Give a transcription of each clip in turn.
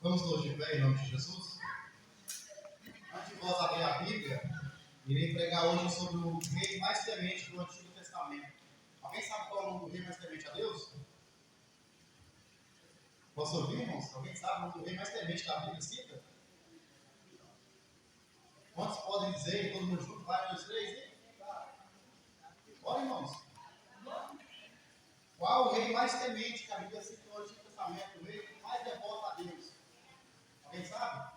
Vamos todos de pé em nome de Jesus? Antes de nós abrir a Bíblia, irei pregar hoje sobre o rei mais temente do Antigo Testamento. Alguém sabe qual é o nome do rei mais temente a Deus? Posso ouvir, irmãos? Alguém sabe o nome do rei mais temente da Bíblia cita? Quantos podem dizer? Todo mundo junto? Vai, 1, 2, 3, hein? Olha, irmãos. Qual o rei mais temente que a Bíblia cita no Antigo Testamento? O rei mais devoto a Deus? Alguém sabe?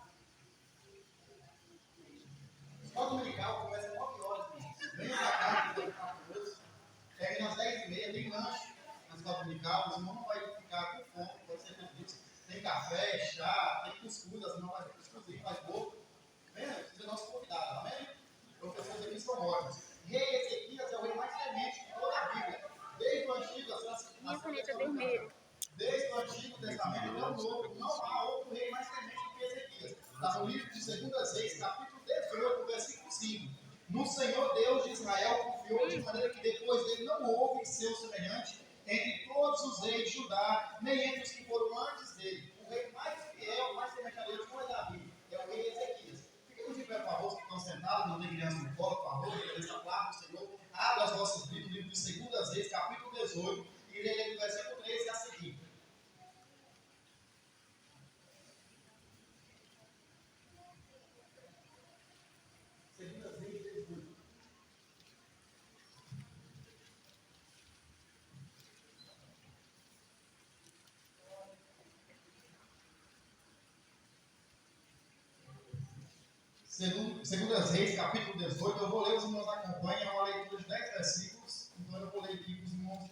A escola dominical começa às 9 horas, irmãos. Venha pra cá, que ficar conosco. Termina às 10h30, tem lanche na escola dominical. Os irmãos não vai ficar com fome, pode ser tudo. Tem café, chá, tem cuscuz, as irmãs fazem cuscuzinho, faz bolo. Venha, você é nosso convidado, amém? Professores aqui são ótimos. Rei Ezequias é o rei mais temente de toda a Bíblia. Desde o Antigo, Minha caneta vermelha. Desde o Antigo Testamento até o Novo, não há outro rei mais temente do que Ezequias. Está no livro de 2 Reis, capítulo 18, versículo 5. No Senhor Deus de Israel confiou de maneira que depois dele não houve seu semelhante entre todos os reis de Judá, nem entre os que foram antes dele. O rei mais fiel, mais temente a Deus foi Davi, é o rei Ezequias. Fiquemos de pé, por favor, que estão sentados, não tem criança no colo, por favor, beleza, palavra do Senhor. Abra as nossas Bíblias, no livro de 2 Reis, capítulo 18, e ler do versículo 13 a seguir. Segundo Reis, capítulo 18, eu vou ler, os irmãos acompanham, é uma leitura de 10 versículos, então eu vou ler aqui para os irmãos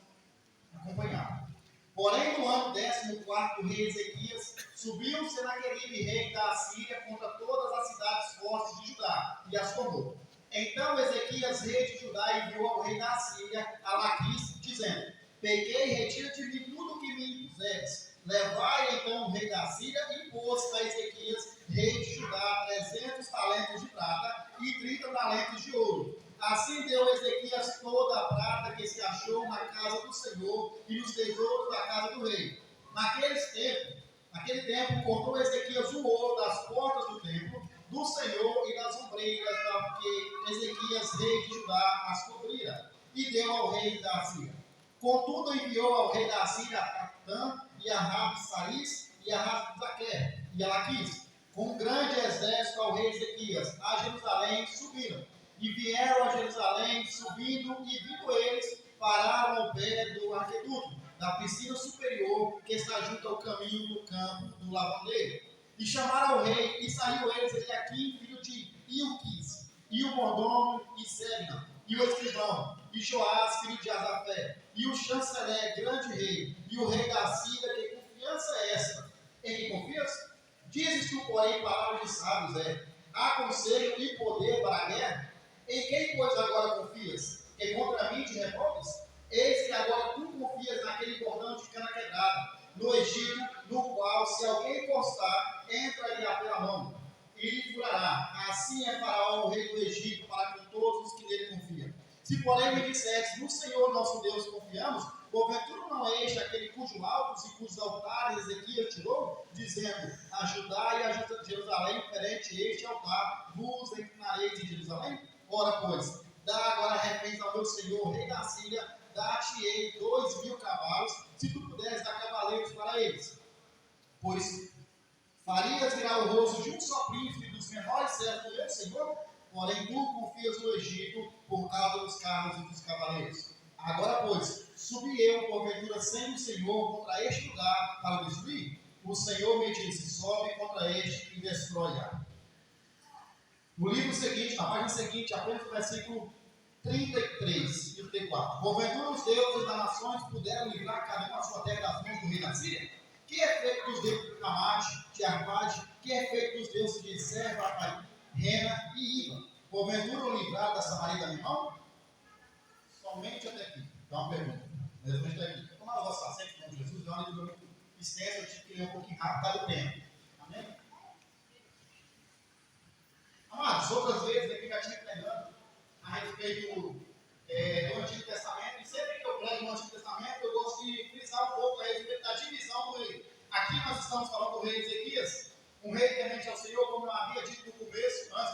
acompanhar. Porém, no ano 14º do rei Ezequias, subiu Senaqueribe, rei da Assíria, contra todas as cidades fortes de Judá, e as tomou. Então Ezequias, rei de Judá, enviou ao rei da Assíria, a Laquis, dizendo: peguei e retira de mim tudo o que me impuseres. Levai então o rei da Síria e pôs a Ezequias, rei de Judá, 300 talentos de prata e 30 talentos de ouro. Assim deu Ezequias toda a prata que se achou na casa do Senhor e nos tesouros da casa do rei. Naquele tempo, cortou Ezequias o ouro das portas do templo do Senhor e das ombreiras, porque Ezequias, rei de Judá, as cobrira, e deu ao rei da Síria. Contudo, enviou ao rei da Síria a Capitã, e a Rabsaris, e a Rabzaquer, e a Laquis, com um grande exército ao rei Ezequias, a Jerusalém, subiram. E vieram a Jerusalém, subindo, e vindo eles, pararam ao pé do aqueduto, da piscina superior, que está junto ao caminho do campo do lavandeiro. E chamaram ao rei, e saiu eles, Eliaquim, filho de Ilquis, e o mordomo, e Sebna, e o escrivão, e Joás, filho de Azafé, e o chanceler, grande rei, e o rei da Síria. Que confiança é essa? Em quem confias? Dizes tu, porém, palavras de sábios, há conselho e poder para a guerra? Em quem, pois, agora confias? Que contra mim te revolves? Eis que agora tu confias naquele cordão de cana quebrada, no Egito, no qual, se alguém encostar, entra-lhe pela mão, e lhe furará. Assim é Faraó, o rei do Egito, para com todos os que nele confiam. Se, porém, me disseres: no Senhor nosso Deus confiamos, porventura não é este aquele cujos altos e cujos altares Ezequias tirou, dizendo: a Judá e a Jerusalém perante este altar vos inclinareis em Jerusalém? Ora, pois, dá agora reféns ao meu Senhor, rei da Síria, dar-te-ei 2.000 cavalos, se tu puderes dar cavaleiros para eles. Pois farias virar o rosto de um só príncipe dos menores servos do meu Senhor? Porém, tu confias no Egito por causa dos carros e dos cavaleiros. Agora, pois, subi eu, porventura, sem o Senhor, contra este lugar para destruir? O Senhor me disse: sobe contra este e destrói-a. No livro seguinte, na página seguinte, apenas o versículo 33 e 34. Porventura os deuses das nações puderam livrar cada um a sua terra das mãos do rei da Síria? Que é feito dos deuses de Ramate, de Arpade? Que é feito dos deuses de Serva, Rena e Iva? Porventura o livrar da Samaria da minha mão? Somente até aqui. Dá uma pergunta. Somente até aqui. Como a vossa aceita com Jesus, é uma leitura muito extensa, eu tive que ler um pouquinho rápido, dá o tempo. Amém? Amados, outras vezes aqui já tinha pregando a respeito do Antigo Testamento, e sempre que eu prego no Antigo Testamento, eu gosto de frisar um pouco a respeito da divisão do rei. Aqui nós estamos falando do ao rei Ezequias, um rei temente ao Senhor, como eu havia dito no começo, antes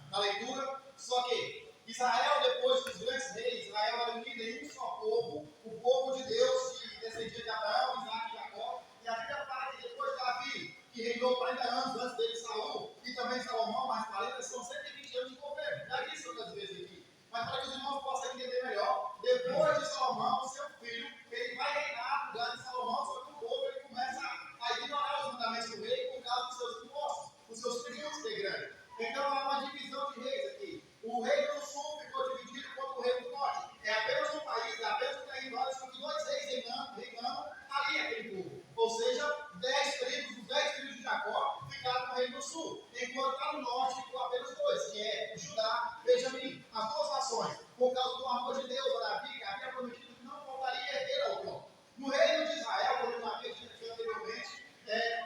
da leitura. Só que Israel, depois dos grandes reis, Israel era unido em um só povo, o povo de Deus, que descendia de Abraão, Isaac e Jacó. E a Bíblia fala que depois de Davi, que reinou 40 anos antes dele, Saul, e também Salomão, mais 40, são 120 anos de governo. Já disse outras vezes aqui. Mas para que os irmãos possam entender melhor, depois de Salomão, seu filho, ele vai reinar no lugar de Salomão, só que o povo ele começa a ignorar os mandamentos do rei por causa dos seus impostos, os seus tributos de grande. Então há uma divisão de reis aqui. O rei do sul ficou dividido contra o rei do norte. É apenas um país, é apenas um território, só que dois reis reinando ali aquele povo. Ou seja, 10 tribos, os 10 filhos de Jacó ficaram no reino do sul, enquanto lá no norte ficou apenas dois, que é Judá e Benjamim, as duas nações. Por causa do amor de Deus a Davi, que havia prometido que não faltaria herdeiro ao trono. No reino de Israel, como eu já havia dito aqui anteriormente,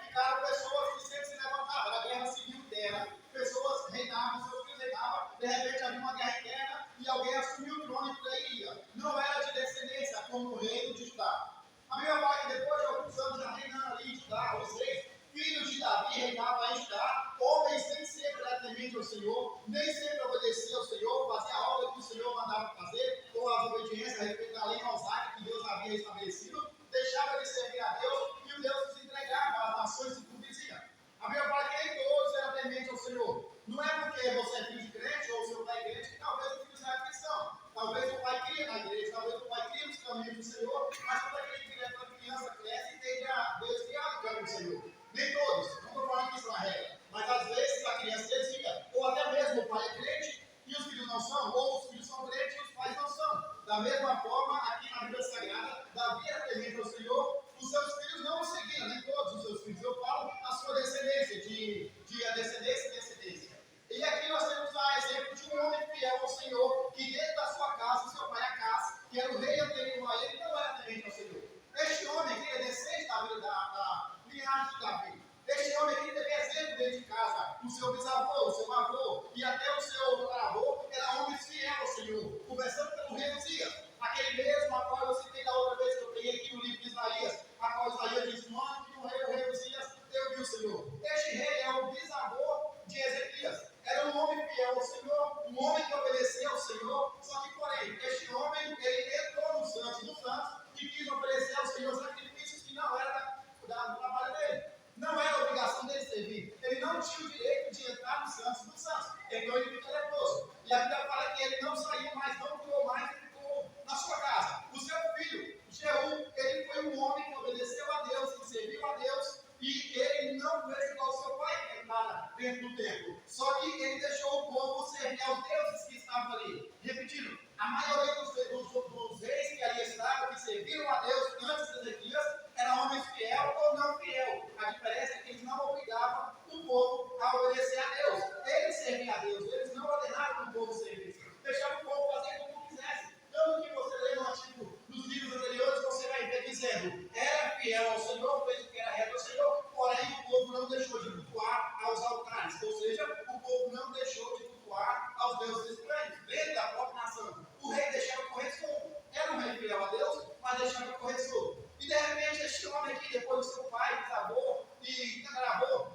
ficaram pessoas que sempre se levantavam na guerra civil interna. Pessoas reinavam, seus filhos reinavam, de repente havia uma guerra interna e alguém assumiu o trono e por aí ia. Não era de descendência como o reino de Judá. A minha pai, depois de alguns anos já reinando ali em Judá, os reis, filhos de Davi reinavam em Judá, homens nem sempre eram tementes ao Senhor, nem sempre obedeciam ao Senhor, faziam a obra que o Senhor mandava fazer, ou as obediências a respeito da lei mosaica que Deus havia estabelecido, deixava de servir a Deus e o Deus se entregava às nações circunvizinhas. A minha pai, que nem todos eram tementes ao Senhor. Não é porque você é filho de crente ou seu pai é crente que talvez o filho seja cristão. Talvez o pai cria na igreja, talvez o pai cria nos caminhos do Senhor, mas quando aquela criança cresce e tende a desviar do caminho do Senhor. Nem todos, não estou falando que isso é uma regra, mas às vezes a criança desvia, ou até mesmo o pai é crente e os filhos não são, ou os filhos são crentes e os pais não são. Da mesma forma, aqui na Bíblia Sagrada, Davi era temente ao Senhor, os seus filhos não o seguiam, nem todos os seus filhos. Eu falo a sua descendência, de a descendência e descendência. E aqui nós temos o exemplo de um homem fiel ao Senhor, que dentro da sua casa, seu pai Acás, que era o rei anterior a ele, não era temente ao Senhor. Este homem que é descendente da linhagem de Davi. Este homem que teve exemplo dentro de casa, o seu bisavô, o seu avô e até o seu avô, era homem fiel ao Senhor, começando pelo rei Uzias, aquele mesmo a qual eu citei da outra vez que eu peguei aqui no livro de Isaías, a qual Isaías diz: no ano que o rei Uzias, eu vi o Senhor. Este rei é o bisavô de Ezequias. Era um homem fiel ao Senhor, um homem que obedecia ao Senhor, só que, porém, este homem, ele entrou no Santos dos Santos e quis oferecer ao Senhor sacrifícios que não eram do trabalho dele. Não era a obrigação dele servir. Ele não tinha o direito de entrar no Santos dos Santos. Então ele fica leproso. E a Bíblia fala que ele não saiu mais, não curou mais, ele ficou na sua casa. O seu filho, Jeú, ele foi um homem que obedeceu a Deus, que serviu a Deus, e ele não fez igual ao seu pai, que entrara dentro do templo. Só que ele deixou o povo servir aos deuses que estavam ali. Repetindo, a maioria dos reis que ali estavam, que serviram a Deus antes de Ezequias, eram homens fiel ou não fiel. A diferença é que eles não obrigavam o povo a obedecer a Deus. Eles serviam a Deus, eles não ordenavam que o povo servisse. Deixavam o povo fazer como quisesse. Tanto que você lê nos livros anteriores, você vai ver dizendo: era fiel ao Senhor, fez o que era reto ao Senhor, porém o povo não deixou de cultuar aos altares. Ou seja, o povo não deixou de cultuar aos deuses estranhos, dentro da própria nação. O rei deixava correr solto. Era um rei fiel a Deus, mas deixava correr solto. E de repente, este homem aqui, depois do seu pai, bisavô e tataravô,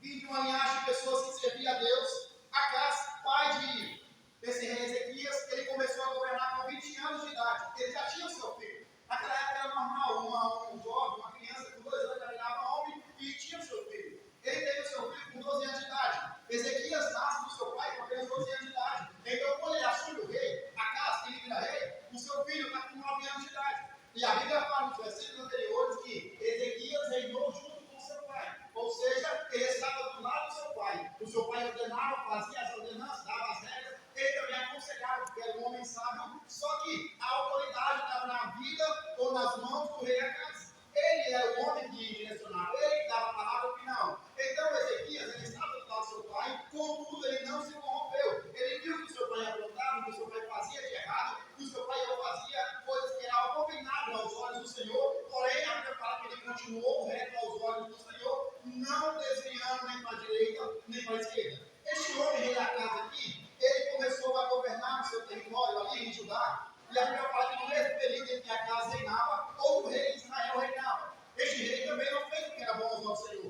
vinha de uma linhagem de pessoas que serviam a Deus. Acás, pai desse rei Ezequias, ele começou a governar com 20 anos de idade. Ele já tinha o seu filho. Naquela época era normal, um jovem, uma criança com 2 anos já virava homem e tinha o seu filho. Ele teve o seu filho com 12 anos de idade. Ezequias nasce do seu pai com apenas 12 anos de idade. Então, quando ele assume o rei, Acás, que ele vira rei, o seu filho está com 9 anos de idade. E a Bíblia fala nos versículos anteriores que Ezequias reinou junto com seu pai. Ou seja, ele estava do lado do seu pai. O seu pai ordenava, fazia as ordenanças, dava as regras. Ele também aconselhava, porque era um homem sábio. Só que a autoridade estava na vida ou nas mãos do rei Acás. Ele era o homem que direcionava, ele que dava a palavra final. Então Ezequias, ele estava do lado do seu pai, contudo ele não se corrompeu. Ele viu que o seu pai aprontava, que o seu pai fazia de errado, que o seu pai fazia coisas que eram abomináveis aos olhos do Senhor, porém a Bíblia fala que ele continuou reto aos olhos do Senhor, não desviando nem para a direita, nem para a esquerda. Este homem, rei Acás aqui, ele começou a governar no seu território ali em Judá, e a Bíblia fala que no mesmo período em que Acás reinava, outro rei de Israel reinava. Este rei também não fez o que era bom aos olhos do Senhor.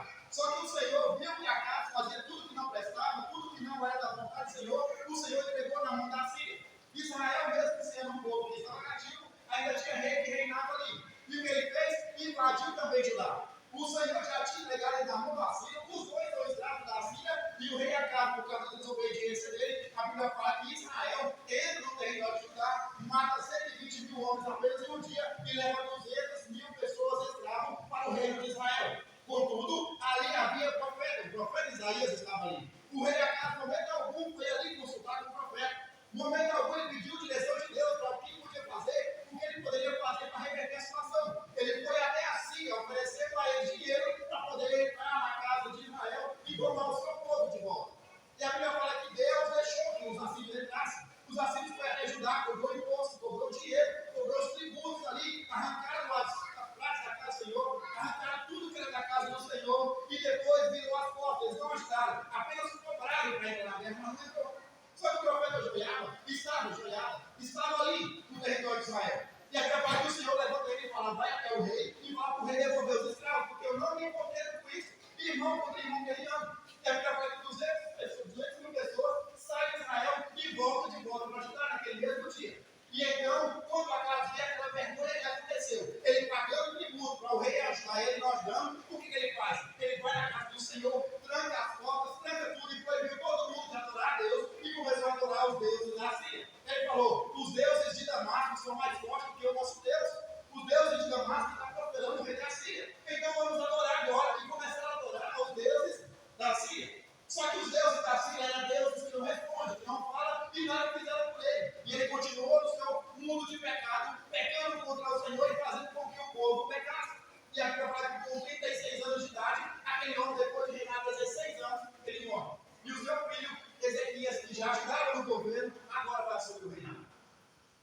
adorar. Só que o Senhor viu que Acabe fazia tudo que não prestava, tudo que não era da vontade do Senhor, o Senhor entregou na mão da Síria. Israel, mesmo sendo um povo que estava cativo, ainda tinha rei que reinava ali. E o que ele fez? Invadiu também Judá. O Senhor já tinha entregado ele na mão da Síria, os dois são escravos da Síria, e o rei Acabe, por causa da desobediência dele, a Bíblia fala que Israel entra no território de Judá, mata 120 mil homens apenas em um dia e leva 200 mil pessoas escravas para o reino de Israel. Contudo, ali havia profeta, o profeta Isaías estava ali. O rei Acabe, no momento algum, foi ali consultar com o profeta. No momento algum, ele pediu direção de Deus para o que podia fazer, o que ele poderia fazer para reverter a situação. Ele foi até a Síria oferecer para ele dinheiro para poder entrar na casa de Israel e tomar o seu povo de volta. E a Bíblia fala que Deus deixou que os assírios entrassem. Os assírios foram até Judá, cobrou imposto, cobrou dinheiro, cobrou os tributos ali, arrancaram as pratas da casa do Senhor, arrancaram tudo que era da casa do Senhor e depois virou as portas. Eles não ajudaram, apenas cobraram para entrar na guerra, mas não entrou. Só que o profeta Joiada estava ali no território de Israel. E a capaz que o Senhor levanta ele e fala: vai até o rei e fala para o rei devolver os escravos, porque eu não me contento com isso. Irmão contra irmão guerreando. E a capaz que 200 mil pessoas saem de Israel e voltam de volta para ajudar naquele mesmo dia. E então, quando a casa vier, aquela vergonha que aconteceu, ele pagando tributo para o rei ajudar ele, nós damos, o que ele faz? Ele vai na casa do Senhor, tranca as portas, tranca tudo e proibiu todo mundo de adorar a Deus e começou a adorar os deuses da Síria. Ele falou: os deuses de Damasco são mais fortes do que o nosso Deus. Os deuses de Damasco estão prosperando o rei da Síria. Então vamos adorar agora e começar a adorar os deuses da Síria. Só que os deuses da Síria eram deuses que não respondem, que não falam e nada fizeram por ele. E ele continuou no seu mundo de pecado, pecando contra o Senhor e fazendo com que o povo pecasse. E a Bíblia fala que com 36 anos de idade, aquele homem, depois de reinar 16 anos, ele morre. E o seu filho, Ezequias, que já ajudava no governo, agora vai assumir o reinado.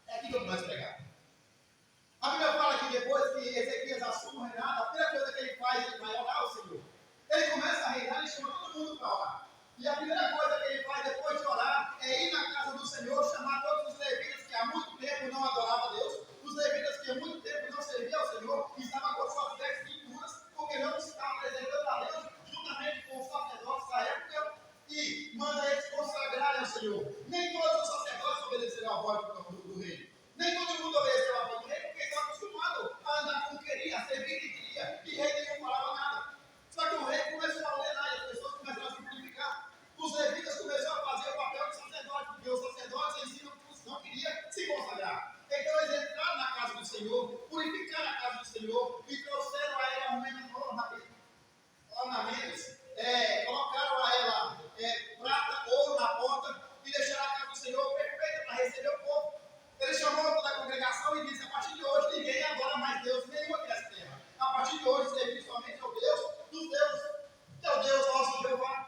É aqui que eu começo a pregar. A Bíblia fala que depois que Ezequias assume o reinado, a primeira coisa que ele faz, ele vai orar ao Senhor. Ele começa a reinar e chama todo mundo para orar. E a primeira coisa que ele faz depois de orar é ir na casa do Senhor, chamar todos os levitas que há muito tempo não adoravam a Deus, os levitas que há muito tempo não serviam ao Senhor, e estavam com suas vestes impuras, porque não estavam apresentando a Deus, juntamente com os sacerdotes da época, e manda eles consagrarem ao Senhor. Nem todos os sacerdotes obedeceram a voz do rei. Nem todo mundo obedeceu a voz do rei, porque estava acostumado a andar como queria, a servir quem queria, e rei nenhum falava nada. Só que o rei começou a ordenar e as pessoas começaram a simplificar. Os levitas começaram a fazer o papel de sacerdote, porque os sacerdotes ensinam que os não queriam se consagrar. Então eles entraram na casa do Senhor, purificaram a casa do Senhor e trouxeram a ela ornamentos, colocaram a ela prata, ouro na porta e deixaram a casa do Senhor perfeita para receber o povo. Ele chamou toda a congregação e disse: a partir de hoje ninguém adora mais Deus nenhum aqui nessa terra. A partir de hoje servir somente ao Deus dos deuses, que é o Deus nosso Jeová.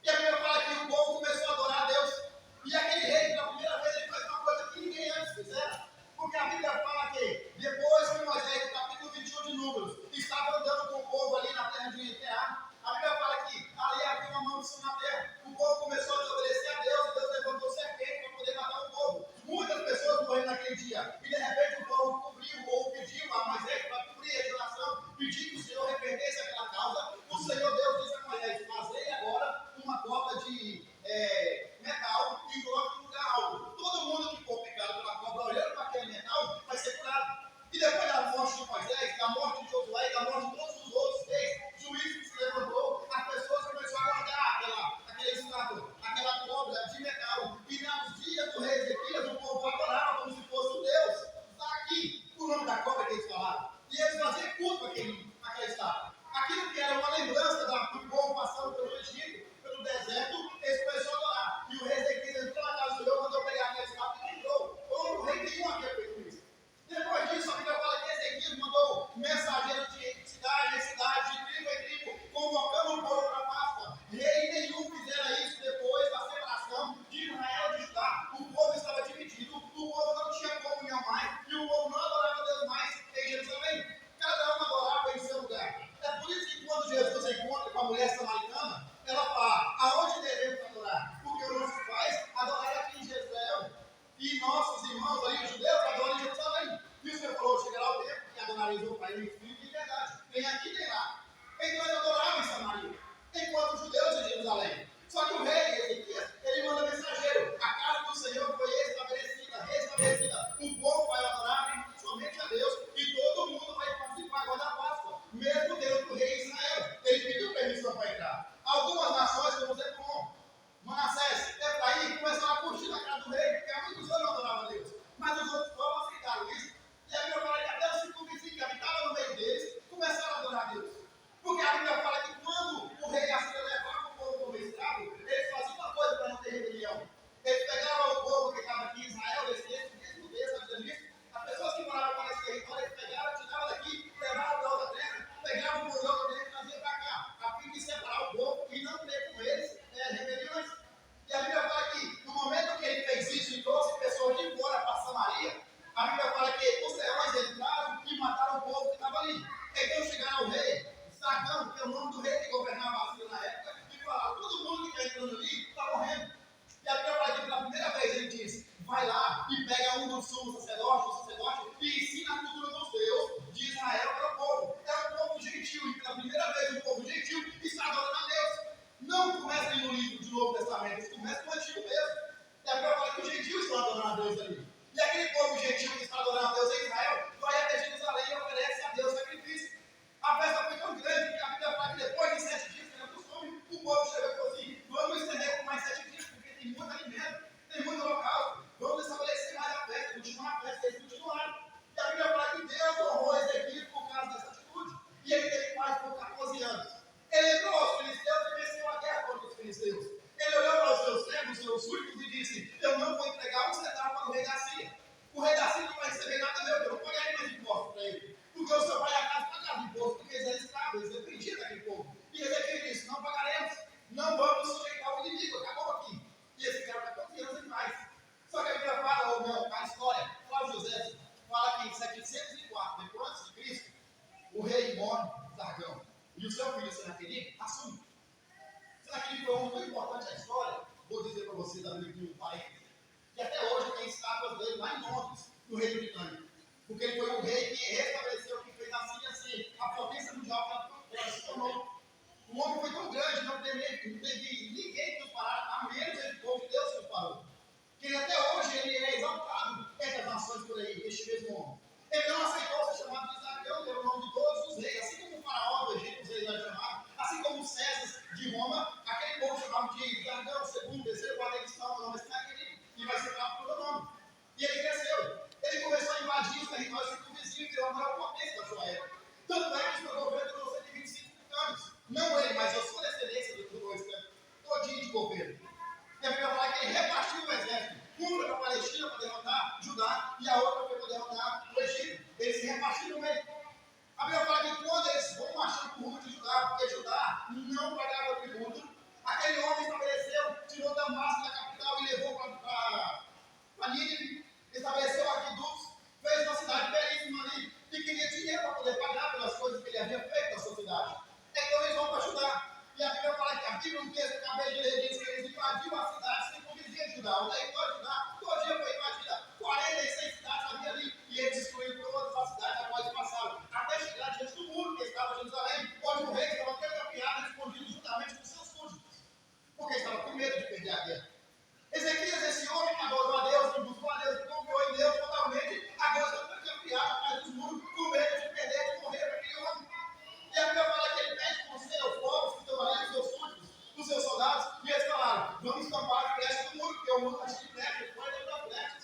E a Bíblia fala que o povo começou a adorar a Deus. E aquele rei, pela primeira vez, ele faz uma coisa que ninguém antes fizera. Porque a Bíblia fala que depois que Moisés, no capítulo 21 de Números, estava andando com o povo ali na terra de Tear, a Bíblia fala que ali havia uma maldição na terra. O povo começou a desobedecer a Deus, e Deus levantou serpente para poder matar o povo. Muitas pessoas morreram naquele dia. E de repente o povo cobriu ou pediu a Moisés para cobrir a geração, pedir que o Senhor revertesse aquela causa. O Senhor Deus disse a Moisés: fazei agora uma cobra de metal e coloque no lugar alto. Todo mundo que for picado pela cobra olhando para aquele metal vai ser curado. E depois da morte de Moisés, da morte de Josué e da morte de todos os outros reis, juízes que se levantou, as pessoas começaram a guardar aquele estátua, aquela cobra de metal. E nos dias do rei Ezequias, o povo adorava como se fosse o Deus. Está aqui o nome da cobra que eles falaram. E eles faziam culto àquela estátua. Aquilo que era uma lembrança do povo passando pelo Egito, pelo deserto, eles começaram a adorar. E o rei Ezequias entrou na casa do Senhor, mandou pegar aquele estátua e entrou. O rei nenhum havia feito isso. Depois disso, a Bíblia fala que Ezequias mandou mensageiros de cidade em cidade, de tribo em tribo, convocando o povo para a Páscoa. Rei nenhum fizera isso depois da separação de Israel e de Judá. O povo estava dividido, o povo não tinha comunhão mais, e o povo não adorava Deus mais em Jerusalém. Cada um adorava em seu lugar. É por isso que quando Jesus encontra com a mulher samaritana, ela fala: aonde devemos adorar? Porque os nossos pais adoraram aqui em Jerusalém. E nossos irmãos ali, os judeus, adoram em Jerusalém. E o Senhor falou: chegará o tempo que adorareis o Pai e o Filho de verdade. Nem aqui, nem lá. Então eles adoraram o seu filho Senaqueribe, assume. Senaqueribe foi um homem muito importante na história. Vou dizer para vocês, amigo, um parênteses, que até hoje tem estátuas dele lá em Londres, no Reino Britânico. Porque ele foi um rei que restabeleceu, que fez a Síria ser a potência mundial que ela se tornou. O homem foi tão grande, não teve ninguém que os parasse, a menos esse povo que Deus que os parou. Que até hoje ele é exaltado entre as nações por aí, este mesmo homem. Ele não aceitou ser chamado de Isaac, pelo nome de todos os reis, assim como o faraó do Egito, os reis eram chamados, assim como o César de Roma, aquele povo chamado de Isaac, segundo, terceiro, quarto, eles estão no nome Senaqueribe, e vai ser chamado pelo nome. E ele cresceu. Ele começou a invadir os territórios circunvizinhos, virou a maior potência da sua época. Tanto é que o seu governo durou 125 anos. Não ele, mas a sua descendência do dois, todinho de governo. E a Bíblia fala que ele repartiu o exército. Uma para a Palestina para derrotar Judá e a outra foi para derrotar o Egito. Eles se repartiram no meio. A Bíblia fala que quando eles vão marchando por rumo de Judá, porque Judá não pagava tributo, aquele homem estabeleceu, tirou Damasco da capital e levou para Nínive, estabeleceu aquedutos, fez uma cidade belíssima ali e queria dinheiro para poder pagar pelas coisas que ele havia feito na sua cidade. Então eles vão para Judá. E a Bíblia fala que a Bíblia, no texto que eu acabei de ler, diz que eles invadiram a cidade sem convizinha de Judá. O território de Judá, todo dia foi invadida. 46 cidades havia ali. E eles destruíram todas as cidades a qual eles passaram. Até chegar diante do muro que estava em Jerusalém, onde o rei estava campeado e escondido juntamente com seus súditos. Porque estava com medo de perder a guerra. Ezequias, esse homem que adorou a Deus, que buscou a Deus, que confiou em Deus totalmente, agora está campeado atrás dos muros, com medo de perder, de morrer para aquele homem. E a Bíblia fala que ele pede conselho aos povos que estão ali, os seus súditos, os seus soldados, e eles falaram: vamos estampar a flecha do muro, porque o muro está cheio de flechas, pode levar flechas.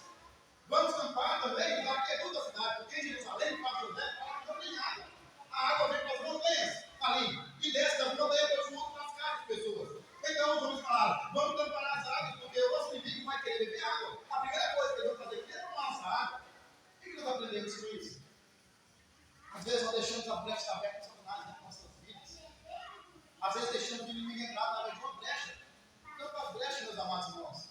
Vamos estampar também, já que é toda a cidade, porque em Jerusalém, para José, não tem água. A água vem pelas montanhas ali, e desce das montanhas pelos muros para as casas de pessoas. Então os homens falaram: vamos tampar as águas, porque o nosso inimigo vai querer beber água. A primeira coisa que eles vão fazer é tomar nossa água. O que nós aprendemos com isso? Às vezes nós deixamos a brecha aberta nas nossas vidas. Às vezes deixamos o inimigo entrar através de uma brecha. Tantas brechas, meus amados irmãos.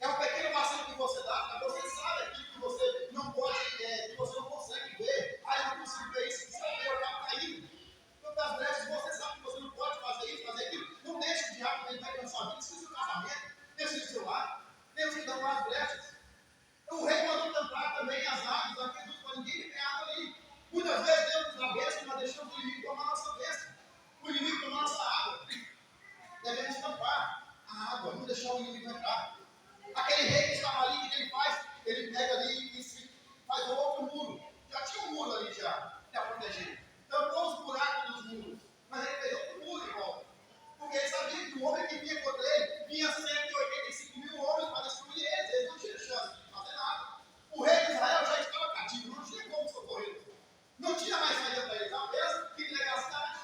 É um pequeno vacilo que você dá, mas você sabe aquilo que você não pode, que você não consegue ver. Ah, eu não consigo ver isso, sabe, eu acabo caindo. Tantas brechas, você sabe que você não pode fazer isso, fazer aquilo. Não deixe o diabo entrar na sua vida, deixe o seu casamento, deixe o seu lar. Deus te dá mais brechas. O rei mandou tampar também as águas, aqueles para ninguém ter água ali. Muitas vezes Deus nos dá bênção, mas deixamos o inimigo tomar nossa bênção. O inimigo tomar nossa água. Devemos tampar a água, não deixar o inimigo entrar. Aquele rei que estava ali, o que ele faz? Ele pega ali e faz outro muro. Já tinha um muro ali já, para proteger. Tampou os buracos dos muros. Mas ele fez outro muro em volta. Porque ele sabia que o homem que vinha contra ele vinha 185 mil homens para destruir eles. Eles não tinham chance de fazer nada. O rei de Israel já estava cativo, não tinha como socorrer. Não tinha mais saída para eles, apenas que negar a cidade.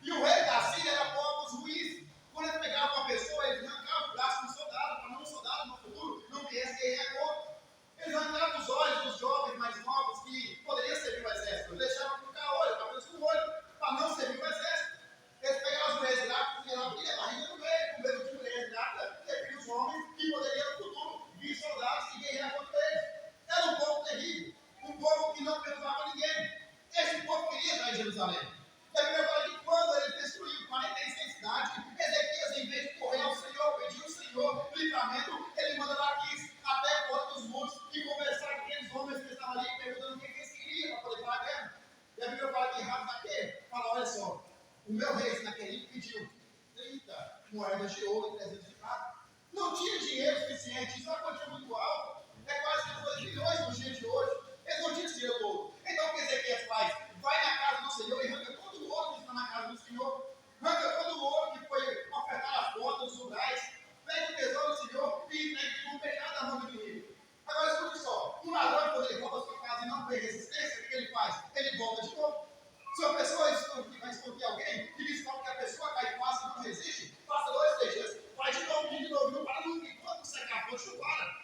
E o rei da Síria era povos ruins. Quando ele pegava uma pessoa, ele arrancava o braço do soldado, para não um soldado no futuro não viesse guerrear contra. Eles arrancavam os olhos dos jovens mais novos que poderiam servir o exército. Eles deixavam ficar olho, apenas com o olho, para não servir o exército. Eles pegavam as mulheres grávidas e abriam a barriga do rei, com medo de mulheres grávidas, servir os homens que poderiam no futuro vir soldados e guerrear contra eles. Era um povo terrível, um povo que não perdoava ninguém. Esse povo queria entrar em Jerusalém. E a Bíblia fala que quando ele destruiu 46 cidades, Ezequias, em vez de correr ao Senhor, pedir ao Senhor livramento, ele manda Laquis até a porta dos muros e conversar com aqueles homens que estavam ali, perguntando o que eles queriam para poder parar a guerra. E a Bíblia fala que Rabzaque fala: olha só, o meu rei Senaqueribe pediu 30 moedas de ouro e 300 de prata. Não tinha dinheiro suficiente, isso é uma quantia muito alta. É quase 2 milhões nos dias de hoje. Eles não tinham esse dinheiro todo. Então o que Ezequias faz? Vai na casa do Senhor e arranca todo o ouro que está na casa do Senhor. Arranca todo o ouro que foi ofertado às portas, dos lugares. Pega o tesouro do Senhor e entrega tudo fechado na mão do inimigo. Agora escute só. Um ladrão, quando ele rouba a sua casa e não tem resistência, o que ele faz? Ele volta de novo. Se uma pessoa vai esconder alguém e descobre que a pessoa cai fácil e não resiste, passa 2, 3 dias, vai de novo, não para nunca. Enquanto secar a fonte, para.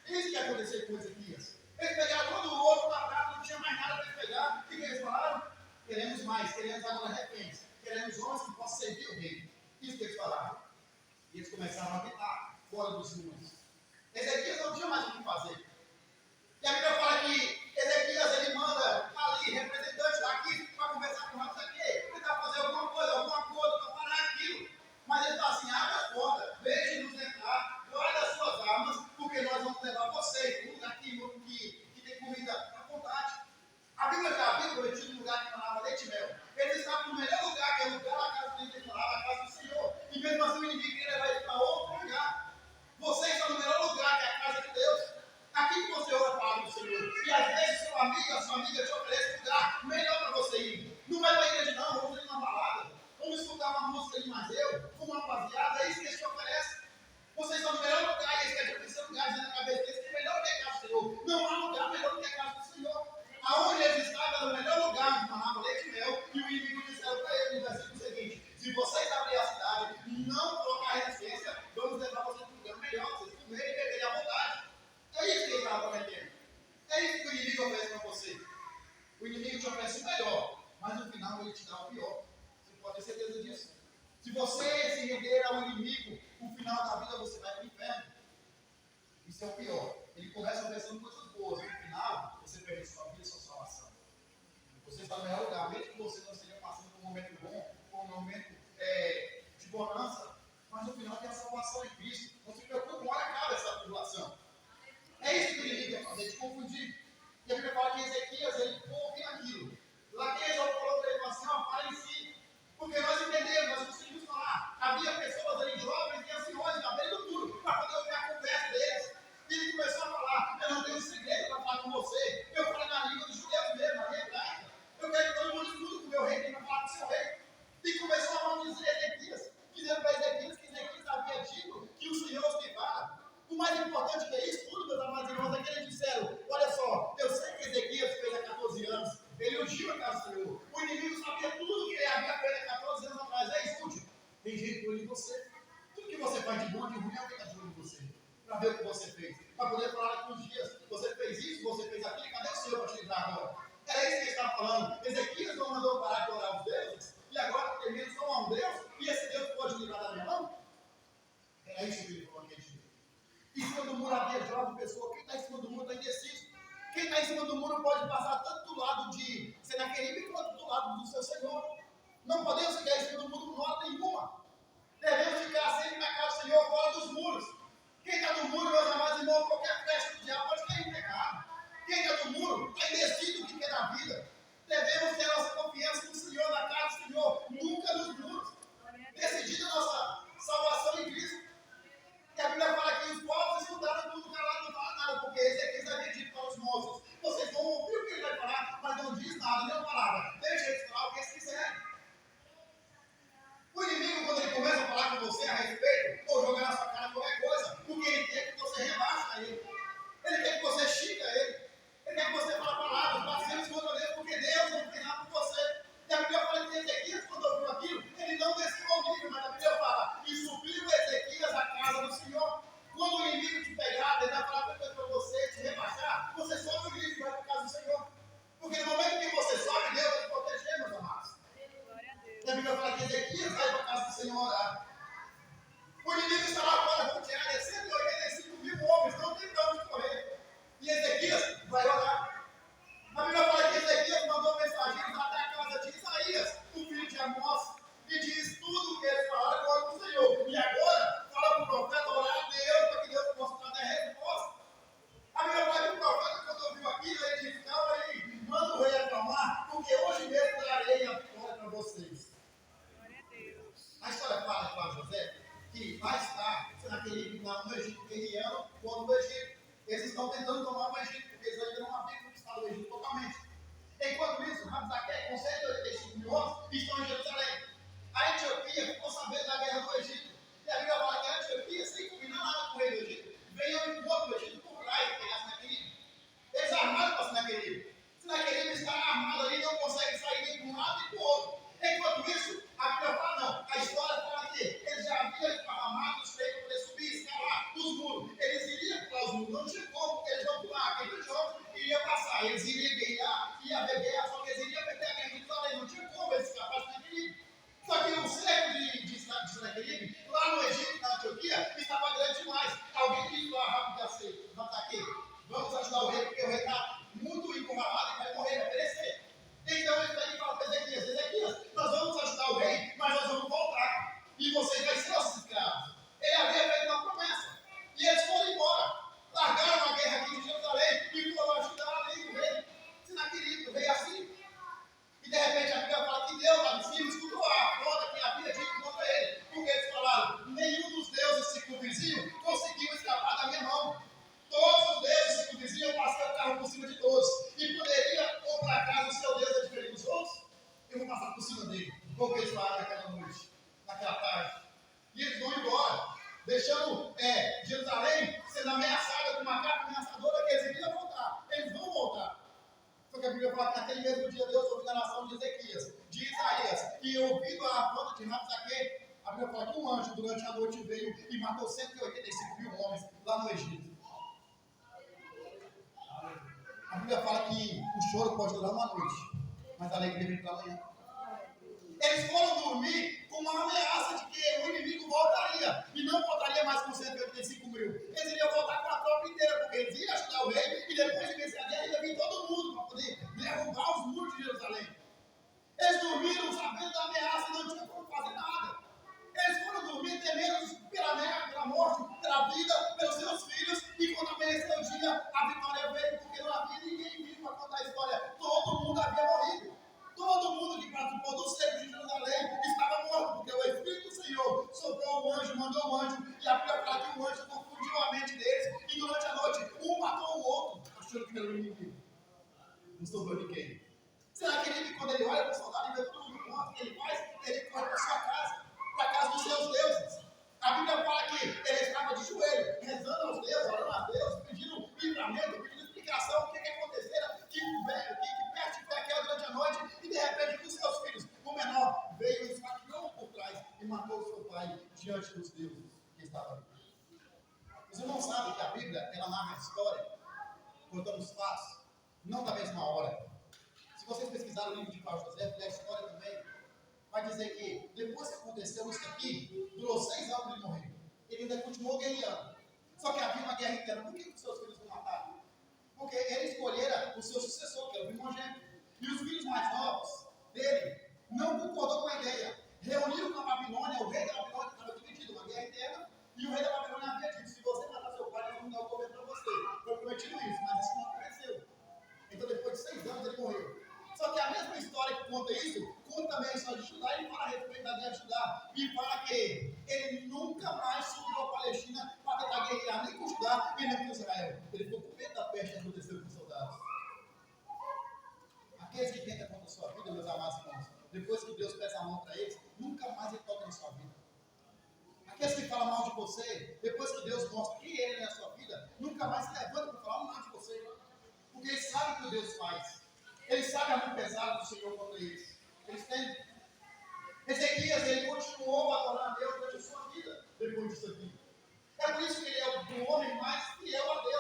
Isso que aconteceu com Ezequias. Eles pegaram todo o ouro da prata, não tinha mais nada para eles pegar. O que eles falaram? Queremos mais, queremos agora reféns. Queremos homens que possam servir o rei. Isso que eles falaram. E eles começaram a habitar fora dos muros. Ezequias não tinha mais o que fazer. E a Bíblia fala que Ezequias ele manda ali representantes daqui para conversar com o Rabzaque. Ele está fazendo alguma escutar uma música ali, mas eu, fumar um baseado, é isso que eles te oferecem. Vocês estão no melhor lugar, e eles querem te oferecer lugar, dizendo na cabeça deles que é melhor que a casa do Senhor. Não há lugar melhor do que a casa do Senhor. Aonde eles estavam, no melhor lugar, onde manava leite e mel, e o inimigo disseram para eles no versículo seguinte: se vocês abrirem a cidade, não colocar resistência, vamos levar vocês para um lugar melhor, vocês comerem e beberem à vontade. É isso que ele estava prometendo. É isso que o inimigo oferece para você. O inimigo te oferece o melhor, mas no final ele te dá o pior. Você pode ter certeza disso. Se você se render ao inimigo, no final da vida você vai para o inferno. Isso é o pior. Ele começa oferecendo coisas boas, no final você perde sua vida e sua salvação. Você está no melhor lugar, mesmo que você não esteja passando por um momento bom, por um momento de bonança, mas no final tem a salvação em Cristo. Não se preocupe, uma hora acaba essa tribulação. É isso que o inimigo quer fazer, te confundir. E a Bíblia fala que Ezequias, ele ouve aquilo. Lá que Ezequias falou para ele assim, para em si. Porque nós entendemos, nós conseguimos falar. Havia pessoas ali, jovens e anciões, na beira do muro, para poder ouvir a conversa deles. E ele começou a falar, eu não tenho segredo para falar com você. Eu falo na língua dos judeus mesmo, na minha hebraica. Eu quero que todo mundo escute com o meu rei, tem para falar com o seu rei. E começou a maldizer Ezequias, dizendo para Ezequias que Ezequias havia dito que o Senhor te fala. O mais importante que é isso tudo, meus amados irmãos, é que eles disseram, olha só, eu sei que Ezequias fez há 14 anos, ele ungiu a casa do Senhor. O inimigo sabia tudo que ele havia feito há 14 anos atrás. Escute, tem gente de olho em você. Tudo que você faz de bom, de ruim, alguém está de olho em você. Para ver o que você fez. Para poder falar daqui uns dias, você fez isso, você fez aquilo, cadê o Senhor para te livrar agora? Era isso que ele estava falando. Ezequias não mandou parar de orar aos deuses, e agora tem medo só a um Deus, e esse Deus pode livrar da minha mão? Era isso que ele falou naquele dia. Em cima do muro havia jovem pessoa. Quem está em cima do muro está indeciso. Quem está em cima do muro pode passar tanto do lado de Senaqueribe quanto do lado do seu Senhor. Não podemos ficar em cima do muro por hora nenhuma. Devemos ficar sempre na casa do Senhor, fora dos muros. Quem está no muro, meus amados irmãos, qualquer flecha do diabo pode cair em pecado. Quem está no muro está indeciso do que quer da vida. Devemos ter nossa confiança no Senhor, na casa do Senhor, nunca nos muros. Decidida a nossa salvação em Cristo. E a Bíblia fala que os povos escutaram tudo, calado, não fala nada, porque Ezequias havia dito para os moços: vocês vão ouvir o que ele vai falar, mas não diz nada, nem uma palavra. Deixa eles falar o que eles quiserem. O inimigo, quando ele começa a falar com você a respeito, ou jogar na sua cara qualquer coisa, o que ele quer é que você rebaixa ele. Ele quer que você xinga ele. Ele quer que você fale palavras, blasfemes contra Deus, porque Deus não fez nada por você. E a Bíblia fala que Ezequias, quando ouviu aquilo, ele não desceu ao nível, mas a Bíblia fala: e subiu Ezequias à casa do Senhor. Quando o inimigo te pegar, ele vai falar para você, te rebaixar, você sobe o nível e vai para a casa do Senhor. Porque no momento que você sobe, Deus vai te proteger, meus amados. E a Bíblia fala que Ezequias vai para a casa do Senhor orar. O inimigo está lá fora, rodeado, 185 mil homens, não tem para onde correr. E Ezequias vai orar. A Bíblia fala que Ezequias mandou mensageiros até a casa de Isaías, o filho de Amós, e diz tudo o que eles falaram agora com o Senhor. E agora, fala para o profeta orar a Deus, para que Deus possa dar a resposta. A Bíblia fala que o profeta, quando ouviu aquilo, ele disse: calma aí, manda o rei acalmar, porque hoje mesmo darei a vitória para vocês. A história fala com José que mais tarde, naquele no Egito guerreando contra o Egito. Eles estão tentando tomar o Egito, porque eles ainda não haviam conquistado o Egito totalmente. Enquanto isso, Rabzaque, com 185 mil homens, estão em Jerusalém. A Etiópia ficou sabendo da guerra do Egito. E a Bíblia fala que a Etiópia, sem combinar nada com o rei do Egito, veio ao encontro do Egito por trás, pegar Senaqueribe. Eles armaram para Senaqueribe. Senaqueribe está armado ali, não consegue sair nem para um lado nem para o outro. Enquanto isso, a Bíblia fala não. A história fala que eles já haviam esparramado os feitos para poder subir e escalar os muros. Eles iriam pular os muros, não tinha como, porque eles vão pular. Aquele jogo iria passar, eles iriam guerrear, ia haver guerra, só que eles iriam perder a guerra de Jerusalém. Não tinha como eles escapar daquele deixando Jerusalém sendo ameaçada com uma capa ameaçadora que eles iriam voltar. Eles vão voltar. Só que a Bíblia fala que naquele mesmo dia Deus ouviu a nação de Ezequias, de Isaías, e ouvindo a banda de Rabsaque, a Bíblia fala que um anjo durante a noite veio e matou 185 mil homens lá no Egito. A Bíblia fala que o choro pode durar uma noite, mas a alegria vem pela manhã. Eles foram dormir com uma ameaça de que o inimigo voltaria, e não voltaria mais com 185 mil. Eles iriam voltar com a tropa inteira, porque eles iam ajudar o rei, e depois de vencer a guerra, ia vir todo mundo para poder derrubar os muros de Jerusalém. Eles dormiram sabendo da ameaça e não tinham como fazer nada. Eles foram dormir temendo pela morte, pela vida, pelos seus filhos, e quando amanheceu o dia, a vitória veio, porque não havia ninguém vivo para contar a história. Todo mundo havia morrido. Todo mundo que participou do cerco de Jerusalém estava morto, porque o Espírito do Senhor soprou um anjo, mandou um anjo, e a Bíblia fala que o anjo confundiu a mente deles, e durante a noite um matou o outro, achando que era o inimigo. Não sobrou ninguém. Será que ele, quando ele olha para o soldado e vê todo mundo morto, o que ele faz? Ele corre para sua casa, para a casa dos seus deuses. A Bíblia fala que ele estava de joelho, rezando aos deuses, orando a Deus, pedindo livramento, pedindo explicação, o que acontecera, que peste foi aquela durante a noite, e de repente, os seus filhos, o menor, veio e esfaqueou por trás e matou o seu pai diante dos deuses que estavam ali. Os irmãos sabem que a Bíblia, ela narra a história, contando os fatos, não da mesma hora. Se vocês pesquisarem o livro de Paulo José, e a história também, vai dizer que depois que aconteceu isso aqui, durou 6 anos ele morreu. Ele ainda continuou guerreando. Só que havia uma guerra interna. Por que os seus filhos não mataram? Porque ele escolhera o seu sucessor, que era o primogênito. E os filhos mais novos dele não concordou com a ideia. Reuniram com a Babilônia, o rei da Babilônia estava dividido, uma guerra interna, e o rei da Babilônia havia dito: se você matar seu pai, nós vamos dar o governo para você. Foi prometido isso, mas isso não aconteceu. Então, depois de 6 anos, ele morreu. Só que a mesma história que conta isso, conta também a história de Judá e fala a respeito da guerra de Judá. E fala que ele nunca mais subiu a Palestina para tentar guerrear nem com Judá e nem com Israel. Ele ficou com medo da peste que aconteceu com os soldados. Aqueles que tentam contra a sua vida, meus amados irmãos, depois que Deus pesa a mão para eles, nunca mais ele toca na sua vida. Aqueles que falam mal de você, depois que Deus mostra quem ele é na sua vida, nunca mais se levanta para falar mal de você. Porque eles sabem o que Deus faz. Eles sabem a mão pesada do Senhor contra eles. Eles têm. Ezequias, ele continuou a adorar a Deus durante a sua vida, depois disso aqui. É por isso que ele é o homem mais fiel a Deus.